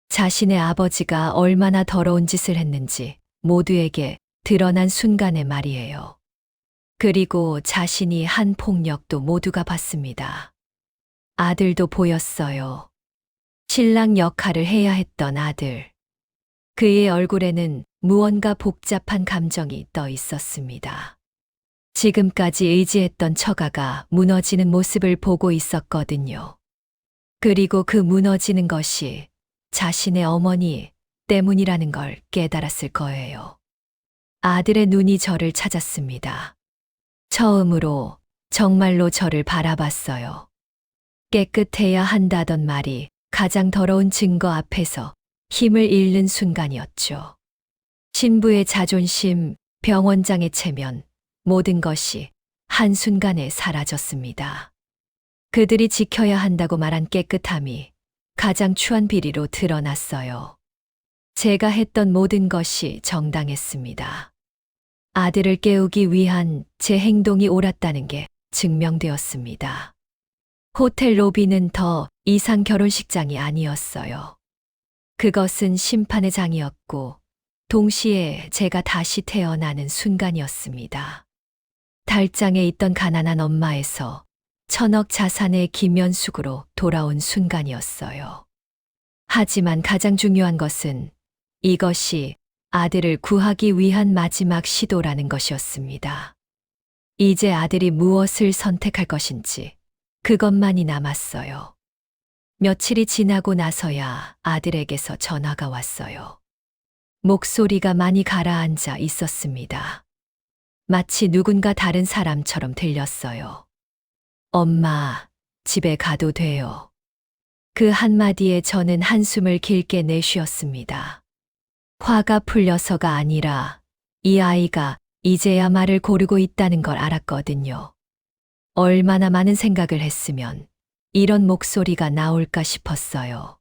자신의 아버지가 얼마나 더러운 짓을 했는지 모두에게 드러난 순간의 말이에요. 그리고 자신이 한 폭력도 모두가 봤습니다. 아들도 보였어요. 신랑 역할을 해야 했던 아들. 그의 얼굴에는 무언가 복잡한 감정이 떠 있었습니다. 지금까지 의지했던 처가가 무너지는 모습을 보고 있었거든요. 그리고 그 무너지는 것이 자신의 어머니 때문이라는 걸 깨달았을 거예요. 아들의 눈이 저를 찾았습니다. 처음으로 정말로 저를 바라봤어요. 깨끗해야 한다던 말이 가장 더러운 증거 앞에서 힘을 잃는 순간이었죠. 신부의 자존심, 병원장의 체면, 모든 것이 한순간에 사라졌습니다. 그들이 지켜야 한다고 말한 깨끗함이 가장 추한 비리로 드러났어요. 제가 했던 모든 것이 정당했습니다. 아들을 깨우기 위한 제 행동이 옳았다는 게 증명되었습니다. 호텔 로비는 더 이상 결혼식장이 아니었어요. 그것은 심판의 장이었고 동시에 제가 다시 태어나는 순간이었습니다. 달장에 있던 가난한 엄마에서 천억 자산의 김연숙으로 돌아온 순간이었어요. 하지만 가장 중요한 것은 이것이 아들을 구하기 위한 마지막 시도라는 것이었습니다. 이제 아들이 무엇을 선택할 것인지 그것만이 남았어요. 며칠이 지나고 나서야 아들에게서 전화가 왔어요. 목소리가 많이 가라앉아 있었습니다. 마치 누군가 다른 사람처럼 들렸어요. 엄마, 집에 가도 돼요. 그 한마디에 저는 한숨을 길게 내쉬었습니다. 화가 풀려서가 아니라 이 아이가 이제야 말을 고르고 있다는 걸 알았거든요. 얼마나 많은 생각을 했으면 이런 목소리가 나올까 싶었어요.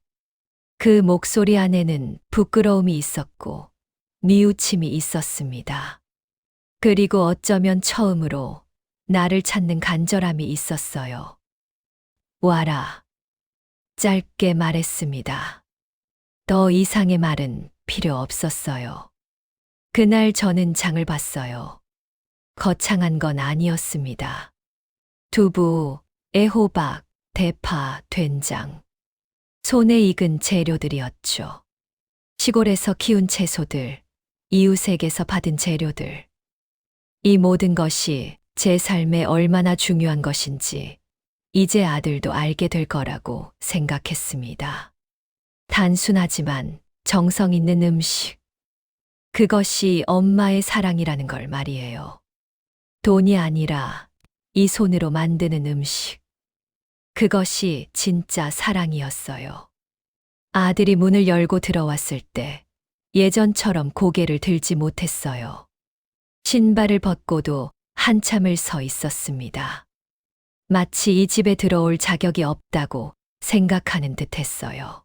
그 목소리 안에는 부끄러움이 있었고 뉘우침이 있었습니다. 그리고 어쩌면 처음으로 나를 찾는 간절함이 있었어요. 와라. 짧게 말했습니다. 더 이상의 말은 필요 없었어요. 그날 저는 장을 봤어요. 거창한 건 아니었습니다. 두부, 애호박, 대파, 된장. 손에 익은 재료들이었죠. 시골에서 키운 채소들, 이웃에게서 받은 재료들. 이 모든 것이 제 삶에 얼마나 중요한 것인지 이제 아들도 알게 될 거라고 생각했습니다. 단순하지만 정성 있는 음식. 그것이 엄마의 사랑이라는 걸 말이에요. 돈이 아니라 이 손으로 만드는 음식. 그것이 진짜 사랑이었어요. 아들이 문을 열고 들어왔을 때 예전처럼 고개를 들지 못했어요. 신발을 벗고도 한참을 서 있었습니다. 마치 이 집에 들어올 자격이 없다고 생각하는 듯 했어요.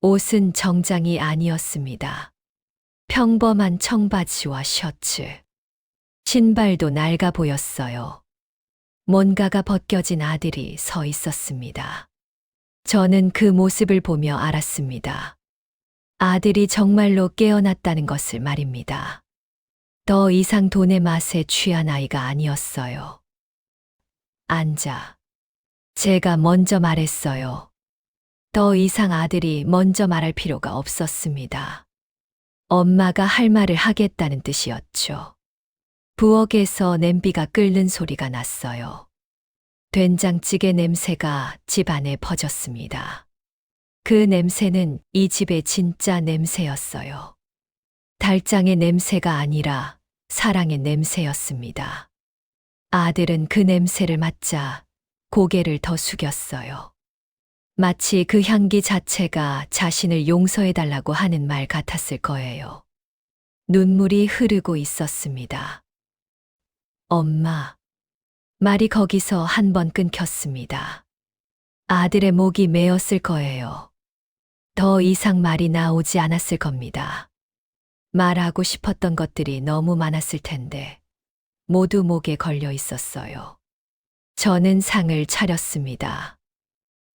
옷은 정장이 아니었습니다. 평범한 청바지와 셔츠. 신발도 낡아 보였어요. 뭔가가 벗겨진 아들이 서 있었습니다. 저는 그 모습을 보며 알았습니다. 아들이 정말로 깨어났다는 것을 말입니다. 더 이상 돈의 맛에 취한 아이가 아니었어요. 앉아. 제가 먼저 말했어요. 더 이상 아들이 먼저 말할 필요가 없었습니다. 엄마가 할 말을 하겠다는 뜻이었죠. 부엌에서 냄비가 끓는 소리가 났어요. 된장찌개 냄새가 집 안에 퍼졌습니다. 그 냄새는 이 집의 진짜 냄새였어요. 달장의 냄새가 아니라 사랑의 냄새였습니다. 아들은 그 냄새를 맡자 고개를 더 숙였어요. 마치 그 향기 자체가 자신을 용서해달라고 하는 말 같았을 거예요. 눈물이 흐르고 있었습니다. 엄마. 말이 거기서 한 번 끊겼습니다. 아들의 목이 메었을 거예요. 더 이상 말이 나오지 않았을 겁니다. 말하고 싶었던 것들이 너무 많았을 텐데 모두 목에 걸려 있었어요. 저는 상을 차렸습니다.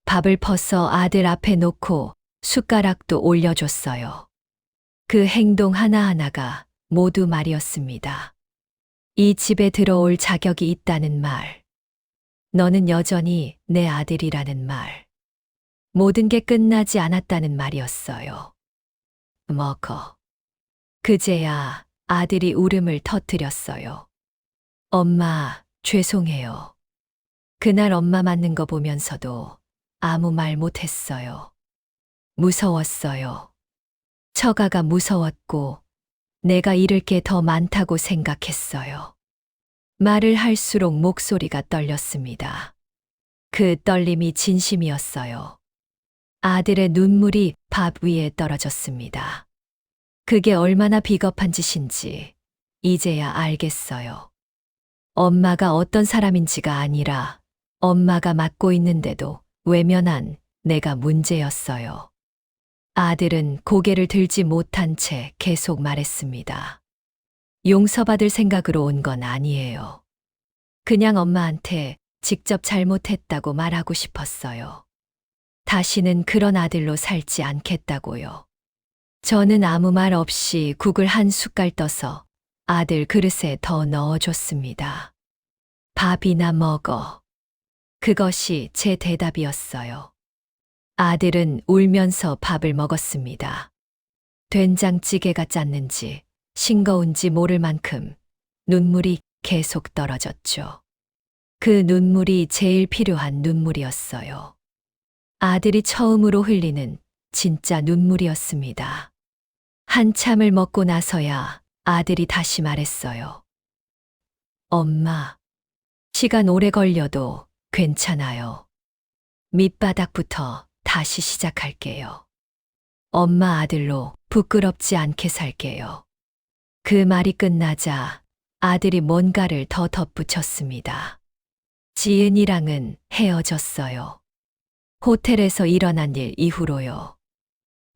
밥을 퍼서 아들 앞에 놓고 숟가락도 올려줬어요. 그 행동 하나하나가 모두 말이었습니다. 이 집에 들어올 자격이 있다는 말. 너는 여전히 내 아들이라는 말. 모든 게 끝나지 않았다는 말이었어요. 먹어. 그제야 아들이 울음을 터뜨렸어요. 엄마, 죄송해요. 그날 엄마 맞는 거 보면서도 아무 말 못했어요. 무서웠어요. 처가가 무서웠고 내가 잃을 게 더 많다고 생각했어요. 말을 할수록 목소리가 떨렸습니다. 그 떨림이 진심이었어요. 아들의 눈물이 밥 위에 떨어졌습니다. 그게 얼마나 비겁한 짓인지 이제야 알겠어요. 엄마가 어떤 사람인지가 아니라 엄마가 맡고 있는데도 외면한 내가 문제였어요. 아들은 고개를 들지 못한 채 계속 말했습니다. 용서받을 생각으로 온 건 아니에요. 그냥 엄마한테 직접 잘못했다고 말하고 싶었어요. 다시는 그런 아들로 살지 않겠다고요. 저는 아무 말 없이 국을 한 숟갈 떠서 아들 그릇에 더 넣어줬습니다. 밥이나 먹어. 그것이 제 대답이었어요. 아들은 울면서 밥을 먹었습니다. 된장찌개가 짰는지 싱거운지 모를 만큼 눈물이 계속 떨어졌죠. 그 눈물이 제일 필요한 눈물이었어요. 아들이 처음으로 흘리는 진짜 눈물이었습니다. 한참을 먹고 나서야 아들이 다시 말했어요. 엄마, 시간 오래 걸려도 괜찮아요. 밑바닥부터 다시 시작할게요. 엄마 아들로 부끄럽지 않게 살게요. 그 말이 끝나자 아들이 뭔가를 더 덧붙였습니다. 지은이랑은 헤어졌어요. 호텔에서 일어난 일 이후로요.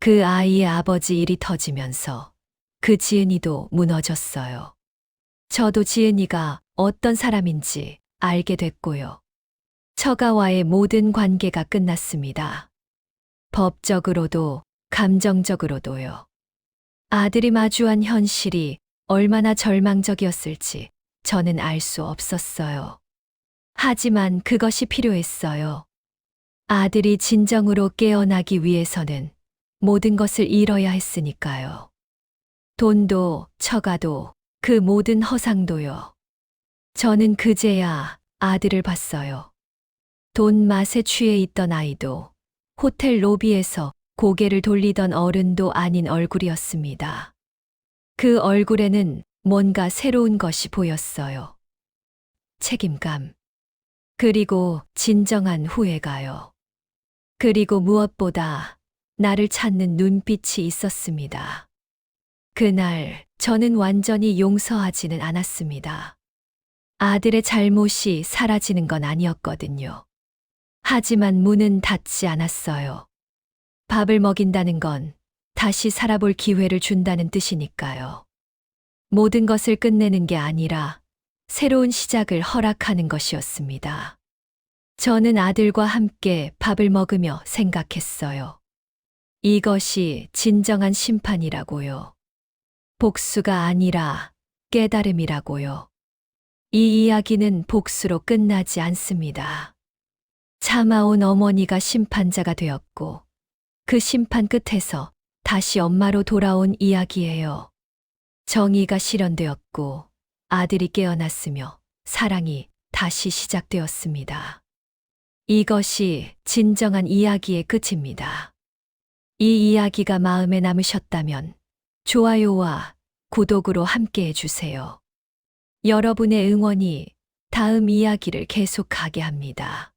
그 아이의 아버지 일이 터지면서 그 지은이도 무너졌어요. 저도 지은이가 어떤 사람인지 알게 됐고요. 처가와의 모든 관계가 끝났습니다. 법적으로도 감정적으로도요. 아들이 마주한 현실이 얼마나 절망적이었을지 저는 알 수 없었어요. 하지만 그것이 필요했어요. 아들이 진정으로 깨어나기 위해서는 모든 것을 잃어야 했으니까요. 돈도, 처가도, 그 모든 허상도요. 저는 그제야 아들을 봤어요. 돈 맛에 취해 있던 아이도, 호텔 로비에서 고개를 돌리던 어른도 아닌 얼굴이었습니다. 그 얼굴에는 뭔가 새로운 것이 보였어요. 책임감. 그리고 진정한 후회가요. 그리고 무엇보다 나를 찾는 눈빛이 있었습니다. 그날 저는 완전히 용서하지는 않았습니다. 아들의 잘못이 사라지는 건 아니었거든요. 하지만 문은 닫지 않았어요. 밥을 먹인다는 건 다시 살아볼 기회를 준다는 뜻이니까요. 모든 것을 끝내는 게 아니라 새로운 시작을 허락하는 것이었습니다. 저는 아들과 함께 밥을 먹으며 생각했어요. 이것이 진정한 심판이라고요. 복수가 아니라 깨달음이라고요. 이 이야기는 복수로 끝나지 않습니다. 참아온 어머니가 심판자가 되었고 그 심판 끝에서 다시 엄마로 돌아온 이야기예요. 정의가 실현되었고 아들이 깨어났으며 사랑이 다시 시작되었습니다. 이것이 진정한 이야기의 끝입니다. 이 이야기가 마음에 남으셨다면 좋아요와 구독으로 함께 해주세요. 여러분의 응원이 다음 이야기를 계속하게 합니다.